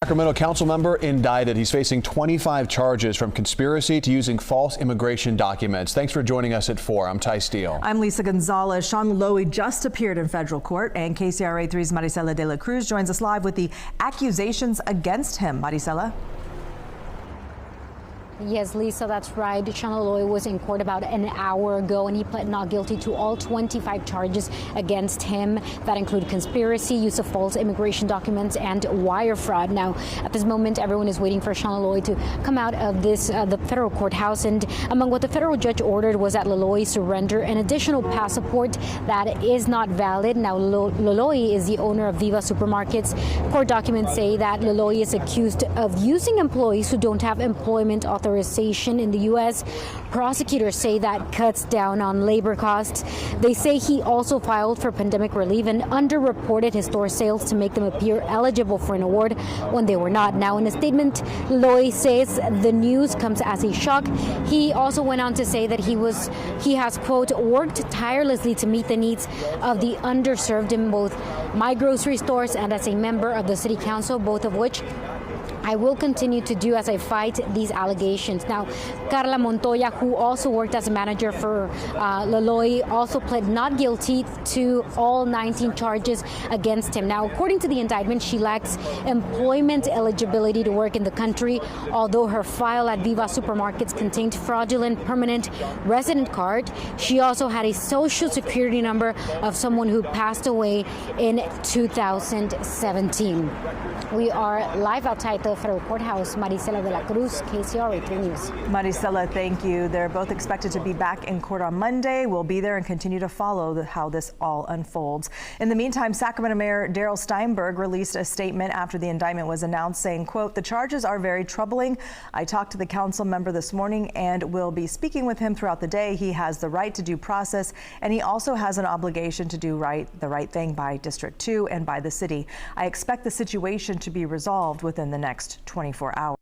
Sacramento council member indicted. He's facing 25 charges from conspiracy to using false immigration documents. Thanks for joining us at 4. I'm Ty Steele. I'm Lisa Gonzalez. Sean Laloy just appeared in federal court, and KCRA 3's Maricela de la Cruz joins us live with the accusations against him. Maricela? Yes, Lisa, that's right. Sean Laloy was in court about an hour ago, and he pled not guilty to all 25 charges against him that include conspiracy, use of false immigration documents, and wire fraud. Now, at this moment, everyone is waiting for Sean Laloy to come out of the federal courthouse, and among what the federal judge ordered was that Laloy surrender an additional passport that is not valid. Now, Laloy is the owner of Viva Supermarkets. Court documents say that Laloy is accused of using employees who don't have employment authorization in the U.S. Prosecutors say that cuts down on labor costs. They say he also filed for pandemic relief and underreported his store sales to make them appear eligible for an award when they were not. Now, in a statement, Laloy says the news comes as a shock. He also went on to say that he has, quote, worked tirelessly to meet the needs of the underserved in both my grocery stores and as a member of the city council, both of which I will continue to do as I fight these allegations. Now, Carla Montoya, who also worked as a manager for Laloy, also pled not guilty to all 19 charges against him. Now, according to the indictment, she lacks employment eligibility to work in the country, although her file at Viva Supermarkets contained fraudulent permanent resident card. She also had a social security number of someone who passed away in 2017. We are live outside the federal courthouse. Maricela de la Cruz, KCRA 3 News. Maricela, thank you. They're both expected to be back in court on Monday. We'll be there and continue to follow how this all unfolds. In the meantime, Sacramento Mayor Darrell Steinberg released a statement after the indictment was announced saying, quote, "The charges are very troubling. I talked to the council member this morning and will be speaking with him throughout the day. He has the right to due process, and he also has an obligation to do the right thing by District 2 and by the city. I expect the situation to be resolved within the next 24 hours.